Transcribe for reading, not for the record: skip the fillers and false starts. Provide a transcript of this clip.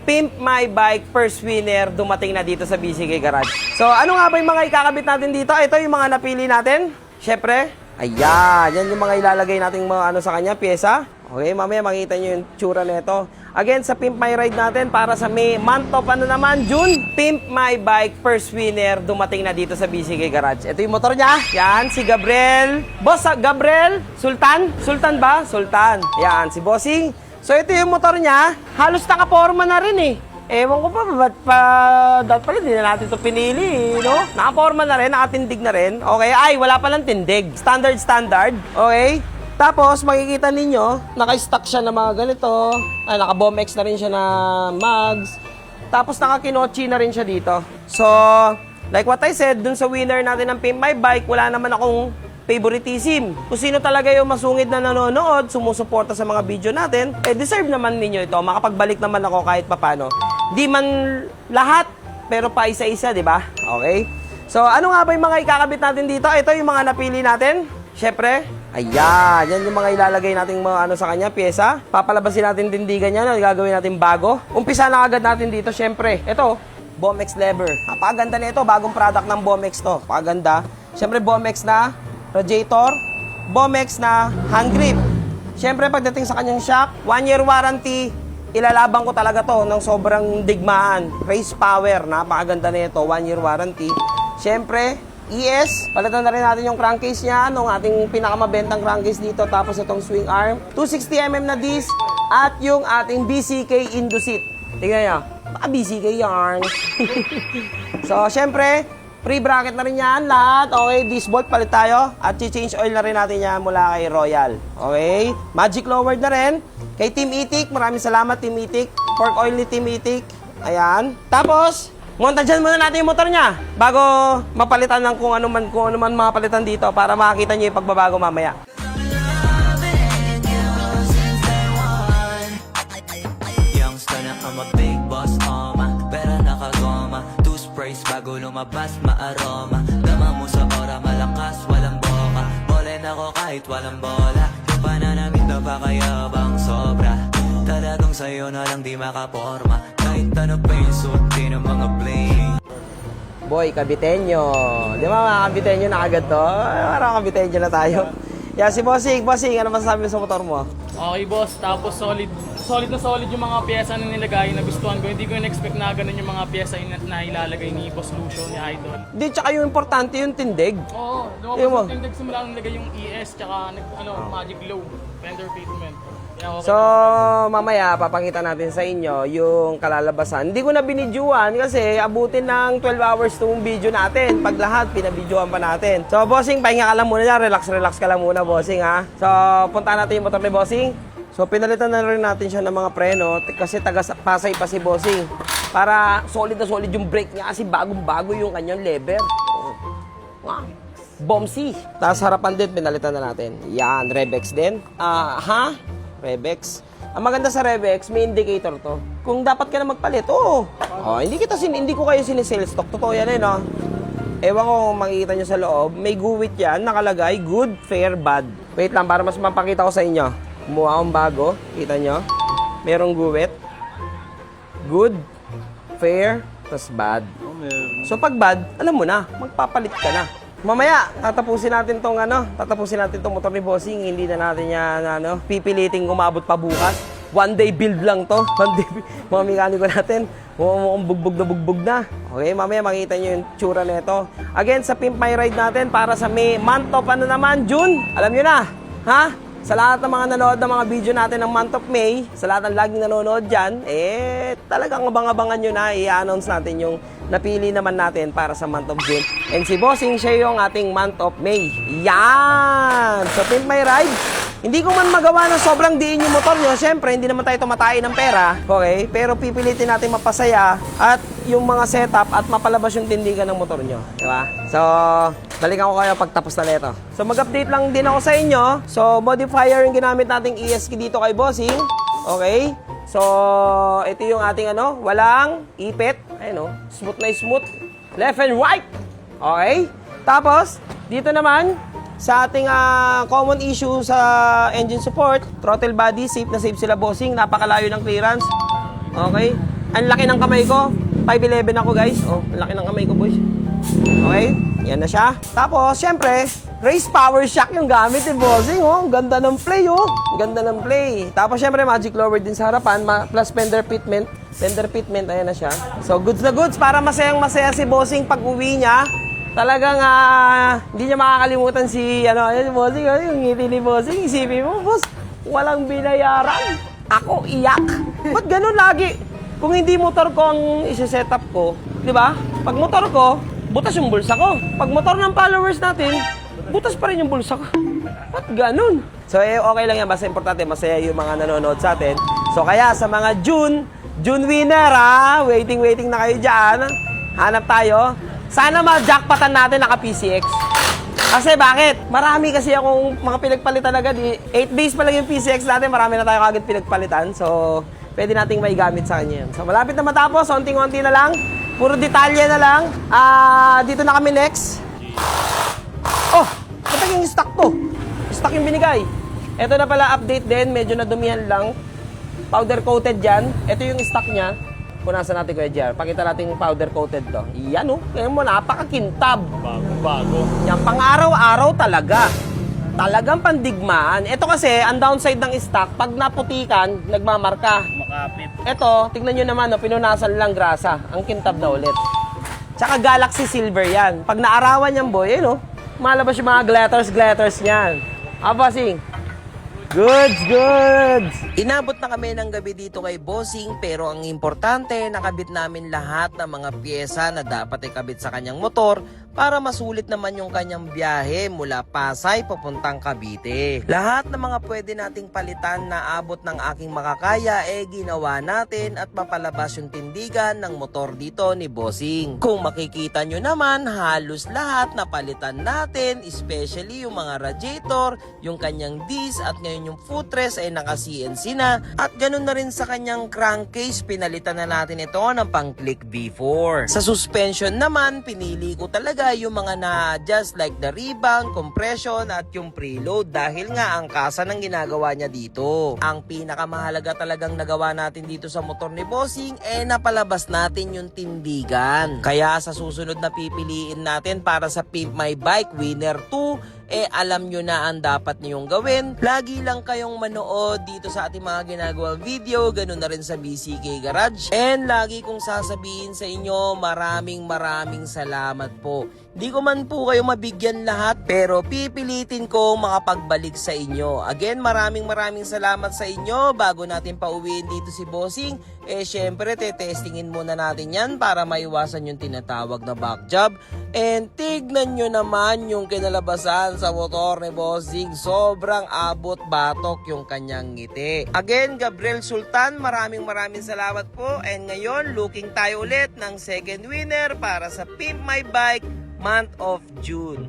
Pimp My Bike first winner dumating na dito sa BCK Garage. So ano nga ba yung mga ikakabit natin dito? Ito yung mga napili natin. Syempre, ayan, yan yung mga ilalagay nating mga ano sa kanya, pyesa. Okay, mamaya makita nyo yung tsura nito. Again, sa Pimp My Ride natin, para sa May, month of ano naman, June, Pimp My Bike first winner dumating na dito sa BCK Garage. Ito yung motor niya. Yan, si Gabriel. Boss, Gabriel? Sultan? Sultan ba? Sultan. Yan, si Bossing. So, ito yung motor niya. Halos nakaporma na rin eh. Ewan ko pa, ba't pa, dapat pala, hindi na natin ito pinili, no? Nakaporma na rin, nakatindig na rin. Okay, ay, wala palang tindig. Standard. Okay? Tapos, makikita ninyo, naka-stock siya ng mga ganito. Ay, naka-Bomex na rin siya na mags. Tapos, naka-kinochi na rin siya dito. So, like what I said, dun sa winner natin ng Pimp My Bike, wala naman akong favoritism. Kung sino talaga yung masungid na nanonood, sumusuporta sa mga video natin, eh, deserve naman ninyo ito. Makapagbalik naman ako kahit papano. Di man lahat, pero pa isa-isa, di ba? Okay? So, ano nga ba yung mga ikakabit natin dito? Ito yung mga napili natin. Syempre, ayan, yan yung mga ilalagay nating mga ano sa kanya, pyesa. Papalabasin natin tindigan niya, gagawin natin bago. Umpisa na agad natin dito, syempre. Ito, Bomex lever. Napakaganda na ito, bagong product ng Bomex to. Napakaganda. Syempre, Bomex na radiator, Bomex na hand grip. Syempre, pagdating sa kanyang shock, 1-year warranty, ilalabang ko talaga to ng sobrang digmaan. Race power, napakaganda na ito, 1-year warranty. Syempre, ES, palitan na rin natin yung crankcase niya, nung ating pinakamabentang crankcase dito, tapos itong swing arm, 260mm na disc, at yung ating BCK Indoseat. Tingnan nyo, baka BCK yarn. So, syempre, pre-bracket na rin yan lahat. Okay, disc bolt palit tayo, at change oil na rin natin yan mula kay Royal. Okay, magic lowered na rin. Kay Team Itik, maraming salamat Team Itik. Fork oil ni Team Itik. Ayan. Tapos, montagean muna natin yung motor niya bago mapalitan ng kung ano man mapalitan dito para makakita niyo yung pagbabago mamaya. Youngster na I'm a big boss, pera nakagoma, two sprays bago lumabas maaroma. Dama mo sa ora malakas, walang boka. Bolen ako kahit walang bola. Yung pananamit na pakayabang sobra. Talagang sa'yo na lang di makaporma. Kahit ano pa yung suti ng mga bling. Boy, Kabitenyo. Di ba mga Kabitenyo na agad to? Parang Kabitenyo na tayo. Yeah, si Bossing, ano masasabi mo sa motor mo? Okay boss, tapos solid yung mga pyesa na nilagay, nagustuhan ko. Hindi ko in-expect na ganun yung mga pyesa na ilalagay ni Boss Lucio, ni Idol. Di, tsaka yung importante yung tindig. Oo, lumabas yung tindig, simula nung nilagay yung ES, tsaka Magic Glow, fender fitment. Yeah, okay. So, mamaya papakita natin sa inyo yung kalalabasan. Hindi ko na binidyoan kasi abutin ng 12 hours itong video natin. Pag lahat, pinabidyoan pa natin. So, Bossing, pahinga ka lang muna dyan. Relax ka lang muna, Bossing, ha? So, punta natin yung motor ni Bossing. So, pinalitan na rin natin siya ng mga preno kasi taga-Pasay pa si Bossing. Para solid na solid yung brake niya kasi bagong-bago yung kanyang lever. Wow. Bombsy. Tapos harapan din, pinalitan na natin. Yan, Rebex din. Rebex. Ang maganda sa Rebex, may indicator to. Kung dapat ka na magpalit, hindi ko kayo sinisales stock. Totoo yan no? Ewan ko kung makikita nyo sa loob, may guwit yan, nakalagay, good, fair, bad. Wait lang, para mas mapakita ko sa inyo. Kumuha akong bago, kita nyo. Merong guwit. Good, fair, tas bad. So pag bad, alam mo na, magpapalit ka na. Mamaya, tatapusin natin tong motor ni Bossing. Hindi na natin yan, pipiliting umabot pa bukas. One day build lang to. One day build. Mga mekaniko natin, mukhang bugbog na. Okay, mamaya makita nyo yung tsura nito. Again, sa Pimp My Ride natin, para sa May, month of ano naman, June. Alam nyo na, ha? Sa lahat ng mga nanonood ng mga video natin ng month of May, sa lahat ng laging nanonood dyan, talagang abang-abangan nyo na, i-announce natin yung napili naman natin para sa month of June. And si Bossing, siya yung ating month of May. Yan! So, Pimp My Ride, hindi ko man magawa na sobrang diin yung motor nyo. Siyempre, hindi naman tayo tumatay ng pera. Okay? Pero pipilitin natin mapasaya at yung mga setup at mapalabas yung tindigan ng motor nyo. Diba? So, balikan ko kayo pagtapos na nito. So, mag-update lang din ako sa inyo. So, modifier yung ginamit nating ESC dito kay Bossing. Okay? So, ito yung ating walang ipit. Ayun smooth na smooth. Left and right. Okay? Tapos, dito naman, sa ating common issue sa engine support, throttle body, safe na safe sila Bossing. Napakalayo ng clearance. Okay? Ang laki ng kamay ko. 5'11 ako guys. Oh, ang laki ng kamay ko boys. Okay, yan na siya. Tapos, syempre, race power shock yung gamit ni Bossing. Oh, ang ganda ng play oh. Ang ganda ng play. Tapos, syempre, magic lower din sa harapan. Plus fender fitment. Fender fitment, ayan na siya. So, goods na goods para masayang masaya si Bossing pag uwi niya. Talagang hindi niya makakalimutan si si Bossing, yung ngiti ni Bossing. Isipin mo, boss, walang binayaran. Ako iyak. Ba't ganun lagi? Kung hindi motor ko ang isi-setup ko, di ba? Pag motor ko, butas yung bulsa ko. Pag motor ng followers natin, butas pa rin yung bulsa ko. Ba't ganun? So, okay lang yan. Basta importante, masaya yung mga nanonood sa atin. So, kaya sa mga June winner, waiting na kayo dyan. Hanap tayo. Sana ma-jackpotan natin naka-PCX. Kasi bakit? Marami kasi akong mga pinagpalitan agad. 8 days pa lang yung PCX natin, marami na tayo agad pinagpalitan. So, pwede nating may gamit sa kanya yan. So, malapit na matapos. Onting-onti na lang. Puro detalye na lang. Dito na kami next. Oh! Ba't yung stock to? Stock yung binigay. Ito na pala, update din. Medyo nadumihan lang. Powder coated yan. Ito yung stock niya. Punasan natin Kuya JR. Pakita natin yung powder coated to. Yan oh. Kaya mo, napakakintab. Bago. Yan, pang araw-araw talaga. Talagang pandigmaan. Ito kasi, ang downside ng stock, pag naputikan, nagmamarka. Makapit. Ito, tignan nyo naman, pinunasan lang grasa. Ang kintab na ulit. Tsaka Galaxy Silver yan. Pag naarawan yan, boy, malabas yung mga glitters niyan. Bossing? Goods! Inabot na kami ng gabi dito kay Bossing, pero ang importante, nakabit namin lahat ng mga pyesa na dapat ikabit sa kanyang motor para masulit naman yung kanyang biyahe mula Pasay papuntang Cavite. Lahat ng mga pwede nating palitan na abot ng aking makakaya ginawa natin at mapalabas yung tindigan ng motor dito ni Bossing. Kung makikita nyo naman, halos lahat na palitan natin, especially yung mga radiator, yung kanyang disc at ngayon yung footrest ay naka-CNC na at ganun na rin sa kanyang crankcase, pinalitan na natin ito ng pang-click V4. Sa suspension naman, pinili ko talaga yung mga na-adjust like the rebound, compression at yung preload dahil nga ang kasa ng ginagawa niya dito. Ang pinakamahalaga talagang nagawa natin dito sa motor ni Bossing napalabas natin yung tindigan. Kaya sa susunod na pipiliin natin para sa Pimp My Bike Winner 2, alam nyo na ang dapat nyong gawin. Lagi lang kayong manood dito sa ating mga ginagawang video, ganun na rin sa BCK Garage. And lagi kong sasabihin sa inyo, maraming salamat po. Di ko man po kayo mabigyan lahat, pero pipilitin ko makapagbalik sa inyo. Again, maraming salamat sa inyo. Bago natin pauwiin dito si Bossing, syempre, testingin muna natin yan para maiwasan yung tinatawag na back job. And tignan nyo naman yung kinalabasan sa motor ni Bossing. Sobrang abot batok yung kanyang ngiti. Again, Gabriel Sultan, maraming salamat po. And ngayon, looking tayo ulit ng second winner para sa Pimp My Bike month of June.